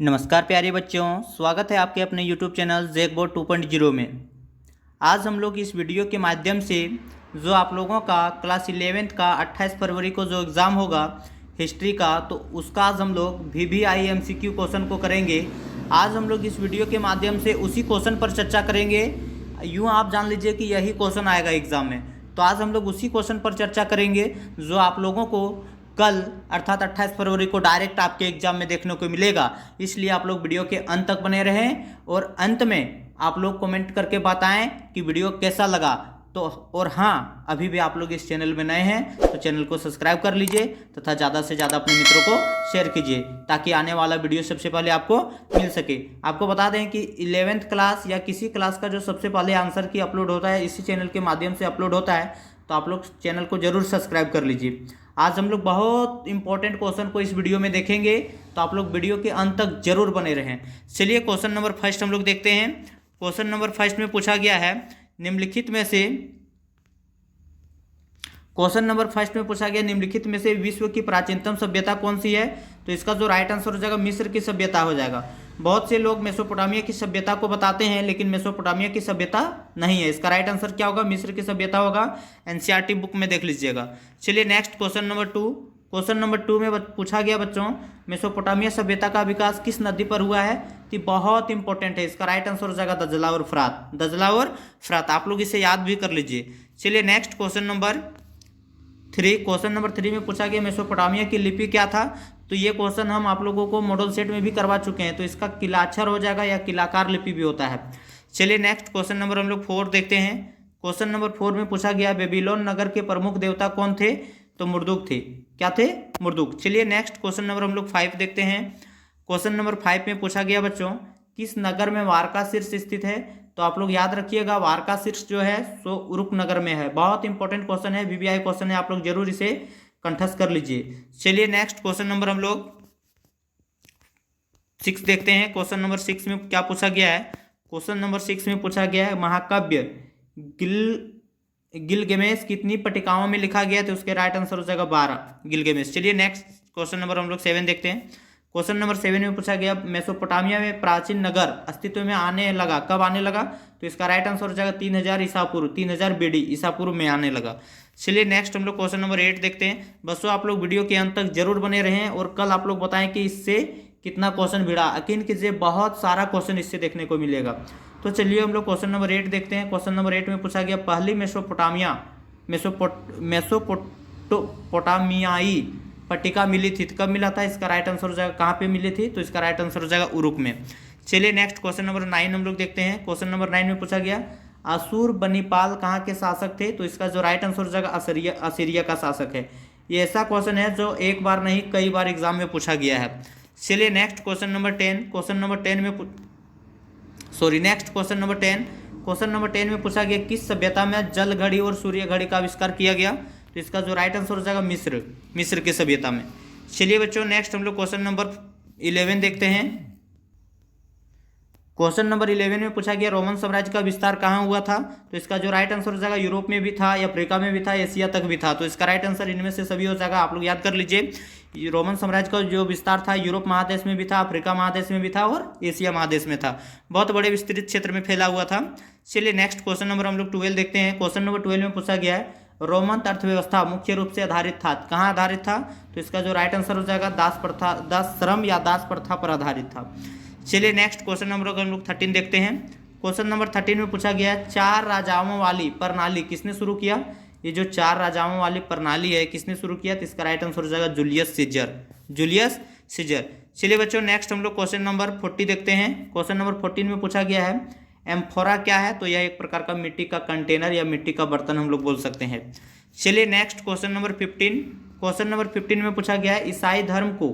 नमस्कार प्यारे बच्चों, स्वागत है आपके अपने YouTube चैनल जैकबोर्ड 2.0 में। आज हम लोग इस वीडियो के माध्यम से जो आप लोगों का क्लास 11th का 28 फरवरी को जो एग्ज़ाम होगा हिस्ट्री का, तो उसका आज हम लोग VVI MCQ क्वेश्चन को करेंगे। आज हम लोग इस वीडियो के माध्यम से उसी क्वेश्चन पर चर्चा करेंगे। यूँ आप जान लीजिए कि यही क्वेश्चन आएगा एग्ज़ाम में, तो आज हम लोग उसी क्वेश्चन पर चर्चा करेंगे जो आप लोगों को कल अर्थात 28 फरवरी को डायरेक्ट आपके एग्जाम में देखने को मिलेगा। इसलिए आप लोग वीडियो के अंत तक बने रहें और अंत में आप लोग कमेंट करके बताएं कि वीडियो कैसा लगा। तो और हाँ, अभी भी आप लोग इस चैनल में नए हैं तो चैनल को सब्सक्राइब कर लीजिए तथा ज़्यादा से ज़्यादा अपने मित्रों को शेयर कीजिए ताकि आने वाला वीडियो सबसे पहले आपको मिल सके। आपको बता दें कि 11th क्लास या किसी क्लास का जो सबसे पहले आंसर की अपलोड होता है इसी चैनल के माध्यम से अपलोड होता है, तो आप लोग चैनल को जरूर सब्सक्राइब कर लीजिए। आज हम लोग बहुत इंपॉर्टेंट क्वेश्चन को इस वीडियो में देखेंगे, तो आप लोग वीडियो के अंत तक जरूर बने रहें। चलिए क्वेश्चन नंबर फर्स्ट हम लोग देखते हैं। क्वेश्चन नंबर फर्स्ट में पूछा गया है निम्नलिखित में से विश्व की प्राचीनतम सभ्यता कौन सी है। तो इसका जो राइट आंसर हो जाएगा मिस्र की सभ्यता हो जाएगा। बहुत से लोग मेसोपोटामिया की सभ्यता को बताते हैं, लेकिन मेसोपोटामिया की सभ्यता नहीं है। इसका राइट आंसर क्या होगा, मिस्र की सभ्यता होगा। एनसीईआरटी बुक में देख लीजिएगा। चलिए next question number 2। Question number 2 में पूछा गया बच्चों, मेसोपोटामिया सभ्यता का विकास किस नदी पर हुआ है। तो बहुत इंपॉर्टेंट है। इसका राइट आंसर हो जाएगा दजला और फरात। दजला और फरात, आप लोग इसे याद भी कर लीजिए। चलिए next question number 3। Question number 3 में पूछा गया मेसोपोटामिया की लिपि क्या था। तो ये क्वेश्चन हम आप लोगों को मॉडल सेट में भी करवा चुके हैं, तो इसका किलाक्षर हो जाएगा या किलाकार लिपि भी होता है। चलिए नेक्स्ट क्वेश्चन नंबर हम लोग 4 देखते हैं। क्वेश्चन नंबर 4 में पूछा गया बेबीलोन नगर के प्रमुख देवता कौन थे। तो मुर्दुक थे। क्या थे, मुर्दुक। चलिए नेक्स्ट क्वेश्चन नंबर हम लोग 5 देखते हैं। क्वेश्चन नंबर 5 में पूछा गया बच्चों किस नगर में वारका शीर्ष स्थित है। तो आप लोग याद रखिएगा वारका शीर्ष जो है सो उरुक नगर में है। बहुत इंपॉर्टेंट क्वेश्चन है, VVI क्वेश्चन है, आप लोग जरूर इसे कंठस्थ कर लीजिए। चलिए नेक्स्ट क्वेश्चन नंबर हम लोग 6 देखते हैं। क्वेश्चन नंबर 6 में क्या पूछा गया है। क्वेश्चन नंबर 6 में पूछा गया है महाकाव्य गिलगेमेश कितनी पट्टिकाओं में लिखा गया। तो उसके राइट आंसर हो जाएगा 12 गिलगेमेश। चलिए नेक्स्ट क्वेश्चन नंबर हम लोग 7 देखते हैं। क्वेश्चन नंबर 7 में पूछा गया मेसोपोटामिया में प्राचीन नगर अस्तित्व में आने लगा, कब आने लगा। तो इसका राइट आंसर हो जाएगा 3000 ईसा पूर्व, 3000 BD ईसा पूर्व में आने लगा। चलिए नेक्स्ट हम लोग क्वेश्चन नंबर 8 देखते हैं। बच्चों आप लोग वीडियो के अंत तक जरूर बने रहें और कल आप लोग बताएं कि इससे कितना क्वेश्चन भिड़ा। यकीन कीजिए बहुत सारा क्वेश्चन इससे देखने को मिलेगा। तो चलिए हम लोग क्वेश्चन नंबर 8 देखते हैं। क्वेश्चन नंबर 8 में पूछा गया पहली मेसोपोटामियाई पट्टिका मिली थी, कब मिला था। इसका राइट आंसर हो जाएगा कहाँ पे मिली थी। तो इसका राइट आंसर हो जाएगा उरुक में। चलिए नेक्स्ट क्वेश्चन नंबर 9 हम लोग देखते हैं। क्वेश्चन नंबर 9 में पूछा गया असूर बनीपाल कहाँ के शासक थे। तो इसका जो राइट आंसर हो जाएगा असीरिया का शासक है। ये ऐसा क्वेश्चन है जो एक बार नहीं कई बार एग्जाम में पूछा गया है। चलिए next question number 10। Next question number 10 में पूछा गया किस सभ्यता में जल घड़ी और सूर्य घड़ी का आविष्कार किया गया। तो इसका जो राइट आंसर हो जाएगा मिस्र की सभ्यता में। चलिए बच्चों नेक्स्ट हम लोग क्वेश्चन नंबर 11 देखते हैं। क्वेश्चन नंबर 11 में पूछा गया रोमन साम्राज्य का विस्तार कहाँ हुआ था। तो इसका जो राइट आंसर हो जाएगा यूरोप में भी था, अफ्रीका में भी था, एशिया तक भी था। तो इसका राइट आंसर इनमें से सभी हो जाएगा। आप लोग याद कर लीजिए रोमन साम्राज्य का जो विस्तार था यूरोप महादेश में भी था, अफ्रीका महादेश में भी था और एशिया महादेश में था। बहुत बड़े विस्तृत क्षेत्र में फैला हुआ था। चलिए नेक्स्ट क्वेश्चन नंबर हम लोग 12 देखते हैं। क्वेश्चन नंबर 12 में पूछा गया है रोमन अर्थव्यवस्था मुख्य रूप से आधारित था, कहाँ आधारित था। तो इसका जो राइट आंसर हो जाएगा दास श्रम या दास प्रथा पर आधारित था। चलिए नेक्स्ट क्वेश्चन नंबर हम लोग 13 देखते हैं। क्वेश्चन नंबर 13 में पूछा गया 4 राजाओं वाली प्रणाली किसने शुरू किया। ये जो 4 राजाओं वाली प्रणाली है किसने शुरू किया। तो इसका राइट आंसर हो जाएगा जूलियस सीजर। चलिए बच्चों नेक्स्ट हम लोग क्वेश्चन नंबर 40 देखते हैं। क्वेश्चन नंबर 14 में पूछा गया है एम्फोरा क्या है। तो यह एक प्रकार का मिट्टी का कंटेनर या मिट्टी का बर्तन हम लोग बोल सकते हैं। चलिए next question number 15। Question number 15 में पूछा गया है ईसाई धर्म को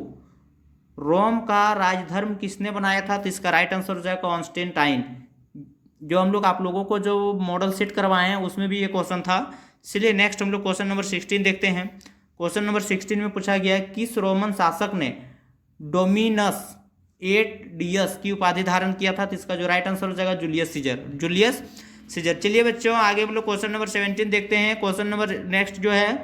रोम का राजधर्म किसने बनाया था। तो इसका राइट आंसर हो जाएगा कॉन्स्टेंटाइन। जो हम लोग आप लोगों को जो मॉडल सेट करवाए हैं उसमें भी ये क्वेश्चन था। चलिए नेक्स्ट हम लोग क्वेश्चन नंबर 16 देखते हैं। क्वेश्चन नंबर 16 में पूछा गया है किस रोमन शासक ने डोमिनस 8 डियस की उपाधि धारण किया था। तो इसका जो राइट आंसर हो जाएगा जूलियस सीजर। चलिए बच्चों आगे हम लोग क्वेश्चन नंबर 17 देखते हैं। क्वेश्चन नंबर नेक्स्ट जो है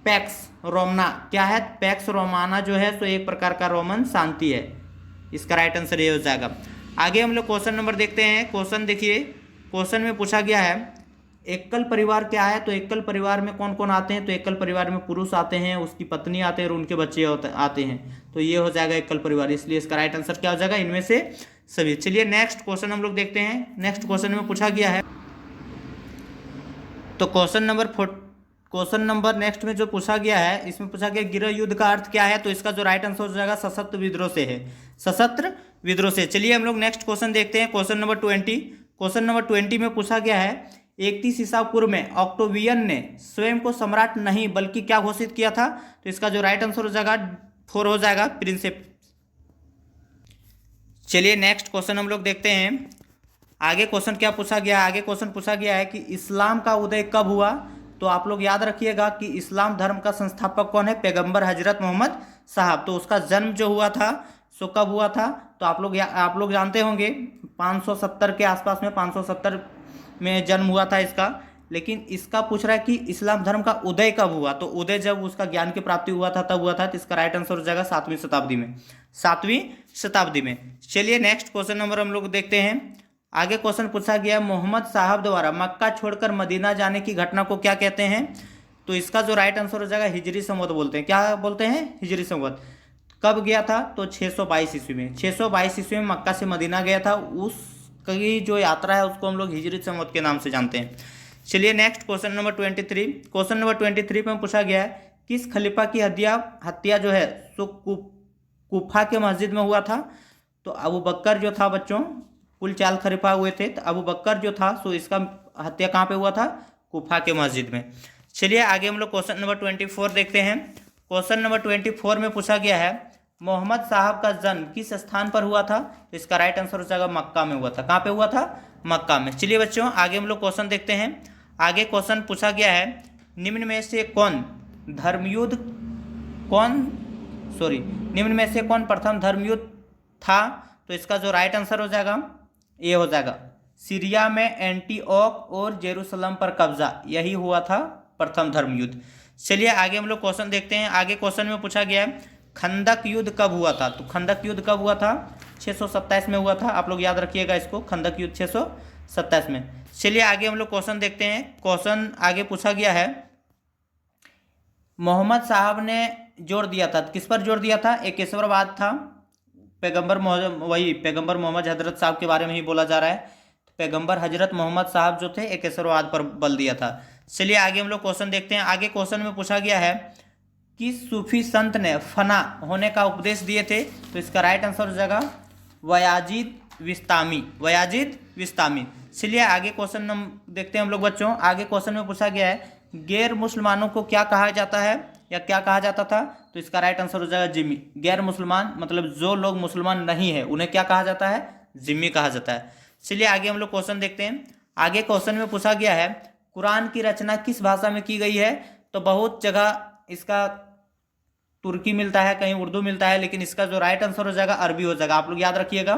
पैक्स रोमना क्या है। पैक्स रोमाना जो है सो एक प्रकार का रोमन शांति है। इसका राइट आंसर ये हो जाएगा। आगे हम लोग क्वेश्चन नंबर देखते हैं। क्वेश्चन देखिए, क्वेश्चन में पूछा गया है एकल परिवार क्या है। तो एकल परिवार में कौन कौन आते हैं, तो एकल परिवार में पुरुष आते हैं, उसकी पत्नी आते हैं और उनके बच्चे आते हैं। तो ये हो जाएगा एकल परिवार, इसलिए इसका राइट आंसर क्या हो जाएगा, इनमें से सभी। चलिए नेक्स्ट क्वेश्चन हम लोग देखते हैं। नेक्स्ट क्वेश्चन में पूछा गया है, तो क्वेश्चन नंबर नेक्स्ट में जो पूछा गया है, इसमें पूछा गया गृह युद्ध का अर्थ क्या है। तो इसका जो राइट आंसर हो जाएगा सशस्त्र विद्रोह से है, सशस्त्र विद्रोह से। चलिए हम लोग नेक्स्ट क्वेश्चन देखते हैं। Question number 20। क्वेश्चन नंबर 20 में पूछा गया है 31 ईसा पूर्व में ऑक्टोवियन ने स्वयं को सम्राट नहीं बल्कि क्या घोषित किया था। तो इसका जो राइट आंसर हो जाएगा 4 हो जाएगा, प्रिंसिप। चलिए नेक्स्ट क्वेश्चन हम लोग देखते हैं। आगे क्वेश्चन क्या पूछा गया, आगे क्वेश्चन पूछा गया है कि इस्लाम का उदय कब हुआ। तो आप लोग याद रखिएगा कि इस्लाम धर्म का संस्थापक कौन है, पैगंबर हजरत मोहम्मद साहब। तो उसका जन्म जो हुआ था सो कब हुआ था, तो आप लोग जानते होंगे 570 के आसपास में, 570 में जन्म हुआ था इसका। लेकिन इसका पूछ रहा है कि इस्लाम धर्म का उदय कब हुआ। तो उदय जब उसका ज्ञान की प्राप्ति हुआ था तब हुआ था। तो इसका राइट आंसर हो जाएगा 7वीं शताब्दी में, 7वीं शताब्दी में। चलिए नेक्स्ट क्वेश्चन नंबर हम लोग देखते हैं। आगे क्वेश्चन पूछा गया मोहम्मद साहब द्वारा मक्का छोड़कर मदीना जाने की घटना को क्या कहते हैं। तो इसका जो राइट आंसर हो जाएगा हिजरी संवत बोलते हैं। क्या बोलते हैं, हिजरी संवत। कब गया था, तो 622 ईस्वी में। 622 ईस्वी में मक्का से मदीना गया था। उसकी जो यात्रा है उसको हम लोग हिजरी संवत के नाम से जानते हैं। चलिए next question number 23। Question number 23 में पूछा गया है किस खलीफा की हत्या जो है सो कुफा के मस्जिद में हुआ था। तो अबू बकर जो था बच्चों, कुल 4 खलीफा हुए थे, तो अबू बकर जो था सो इसका हत्या कहाँ पे हुआ था, कुफा के मस्जिद में। चलिए आगे हम लोग क्वेश्चन नंबर 24 देखते हैं। क्वेश्चन नंबर 24 में पूछा गया है मोहम्मद साहब का जन्म किस स्थान पर हुआ था। तो इसका राइट आंसर हो जाएगा मक्का में हुआ था। कहाँ पे हुआ था, मक्का में। चलिए बच्चों आगे हम लोग क्वेश्चन देखते हैं। आगे क्वेश्चन पूछा गया है निम्न में से कौन प्रथम धर्मयुद्ध था। तो इसका जो राइट आंसर हो जाएगा ये हो जाएगा सीरिया में एंटीओक और जेरूसलम पर कब्जा, यही हुआ था प्रथम धर्मयुद्ध। चलिए आगे हम लोग क्वेश्चन देखते हैं। आगे क्वेश्चन में पूछा गया है खंदक युद्ध कब हुआ था। तो खंदक युद्ध कब हुआ था, 627 में हुआ था। आप लोग याद रखिएगा इसको, खंदक युद्ध 627 में। चलिए आगे हम लोग क्वेश्चन देखते हैं। क्वेश्चन आगे पूछा गया है मोहम्मद साहब ने जोर दिया था, किस पर जोर दिया था, एकेश्वरवाद था। पैगंबर मोहम्मद हजरत साहब के बारे में ही बोला जा रहा है। पैगंबर हजरत मोहम्मद साहब जो थे एकेश्वरवाद पर बल दिया था। चलिए आगे हम लोग क्वेश्चन देखते हैं। आगे क्वेश्चन में पूछा गया है कि सूफी संत ने फना होने का उपदेश दिए थे। तो इसका राइट आंसर हो जाएगा वयाजिद विस्तामी। चलिए आगे क्वेश्चन देखते हैं हम लोग बच्चों। आगे क्वेश्चन में पूछा गया है गैर मुसलमानों को क्या कहा जाता है या क्या कहा जाता था। तो इसका राइट आंसर हो जाएगा जिम्मी। गैर मुसलमान मतलब जो लोग मुसलमान नहीं है उन्हें क्या कहा जाता है, जिम्मी कहा जाता है। चलिए आगे हम लोग क्वेश्चन देखते हैं। आगे क्वेश्चन में पूछा गया है कुरान की रचना किस भाषा में की गई है। तो बहुत जगह इसका तुर्की मिलता है, कहीं उर्दू मिलता है, लेकिन इसका जो राइट आंसर हो जाएगा अरबी हो जाएगा। आप लोग याद रखिएगा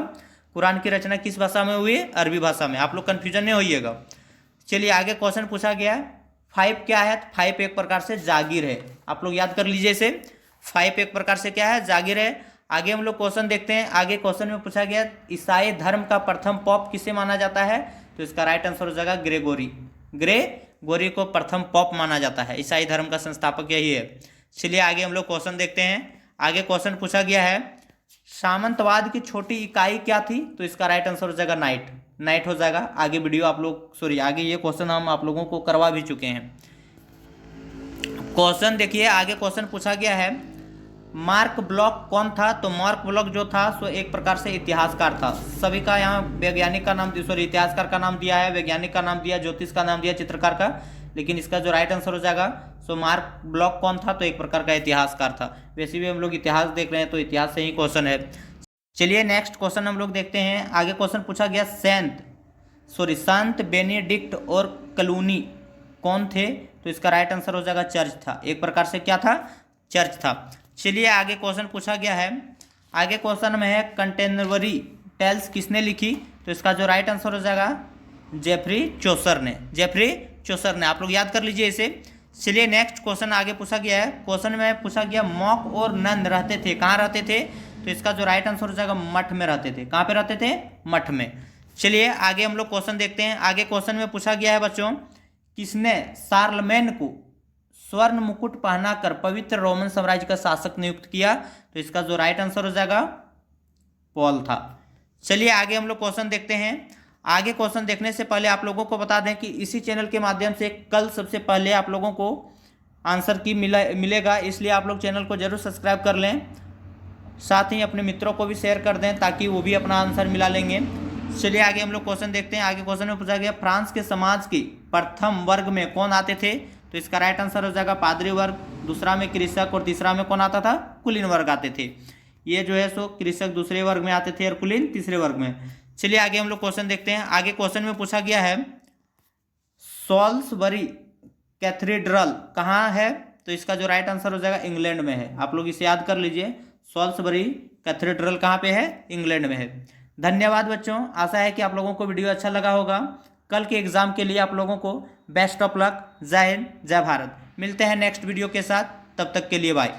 कुरान की रचना किस भाषा में हुई है, अरबी भाषा में। आप लोग कन्फ्यूजन नहीं होइएगा। चलिए आगे क्वेश्चन पूछा गया है 5 क्या है। 5 एक प्रकार से जागीर है। आप लोग याद कर लीजिए इसे, 5 एक प्रकार से क्या है, जागीर है। आगे हम लोग क्वेश्चन देखते हैं। आगे क्वेश्चन में पूछा गया ईसाई धर्म का प्रथम पॉप किसे माना जाता है। तो इसका राइट आंसर हो जाएगा ग्रेगोरी को प्रथम पॉप माना जाता है। ईसाई धर्म का संस्थापक यही है। चलिए आगे हम लोग क्वेश्चन देखते हैं। आगे क्वेश्चन पूछा गया है सामंतवाद की छोटी इकाई क्या थी। तो इसका राइट आंसर हो जाएगा नाइट हो जाएगा। आगे वीडियो आगे ये क्वेश्चन हम आप लोगों को करवा भी चुके हैं। क्वेश्चन देखिए। आगे क्वेश्चन पूछा गया है मार्क ब्लॉक कौन था। तो मार्क ब्लॉक जो था सो एक प्रकार से इतिहासकार था। सभी का यहाँ वैज्ञानिक का नाम इतिहासकार का नाम दिया है, वैज्ञानिक का नाम दिया, ज्योतिष का नाम दिया, चित्रकार का। लेकिन इसका जो राइट आंसर हो जाएगा सो मार्क ब्लॉक कौन था। तो एक प्रकार का इतिहासकार था। वैसे भी हम लोग इतिहास देख रहे हैं तो इतिहास से ही क्वेश्चन है। चलिए नेक्स्ट क्वेश्चन हम लोग देखते हैं। आगे क्वेश्चन पूछा गया संत बेनेडिक्ट और क्लूनी कौन थे। तो इसका राइट आंसर हो जाएगा चर्च था। एक प्रकार से क्या था, चर्च था। चलिए आगे क्वेश्चन पूछा गया है। आगे क्वेश्चन में है कंटेम्पररी टेल्स किसने लिखी। तो इसका जो राइट आंसर हो जाएगा जेफरी चौसर ने। आप लोग याद कर लीजिए इसे। चलिए नेक्स्ट क्वेश्चन आगे पूछा गया है। क्वेश्चन में पूछा गया मॉक और नन रहते थे, कहाँ रहते थे। तो तो इसका जो राइट आंसर हो जाएगा मठ में रहते थे। कहाँ पे रहते थे? मठ में। चलिए आगे हम लोग क्वेश्चन देखते हैं। आगे क्वेश्चन में पूछा गया है बच्चों, किसने शार्लमेन को स्वर्ण मुकुट पहनाकर पवित्र रोमन साम्राज्य का शासक नियुक्त किया? तो इसका जो राइट आंसर हो जाएगा पॉल था। चलिए आगे हम लोग क्वेश्चन देखते हैं। आगे क्वेश्चन देखने से पहले आप लोगों को बता दें कि इसी चैनल के माध्यम से कल सबसे पहले आप लोगों को आंसर की मिलेगा, इसलिए आप लोग चैनल को जरूर सब्सक्राइब कर लें। साथ ही अपने मित्रों को भी शेयर कर दें ताकि वो भी अपना आंसर मिला लेंगे। चलिए आगे हम लोग क्वेश्चन देखते हैं। आगे क्वेश्चन में पूछा गया, फ्रांस के समाज की प्रथम वर्ग में कौन आते थे? तो इसका राइट आंसर हो जाएगा पादरी वर्ग, दूसरा में कृषक और तीसरा में कौन आता था? कुलीन वर्ग आते थे। ये जो है सो कृषक दूसरे वर्ग में आते थे और कुलीन तीसरे वर्ग में। चलिए आगे हम लोग क्वेश्चन देखते हैं। आगे क्वेश्चन में पूछा गया है, सॉल्सबरी कैथेड्रल कहाँ है? तो इसका जो राइट आंसर हो जाएगा इंग्लैंड में है। आप लोग इसे याद कर लीजिए, सॉल्सबरी कैथेड्रल कहाँ पे है? इंग्लैंड में है। धन्यवाद बच्चों, आशा है कि आप लोगों को वीडियो अच्छा लगा होगा। कल के एग्जाम के लिए आप लोगों को बेस्ट ऑफ लक। जय हिंद, जय भारत। मिलते हैं नेक्स्ट वीडियो के साथ, तब तक के लिए बाय।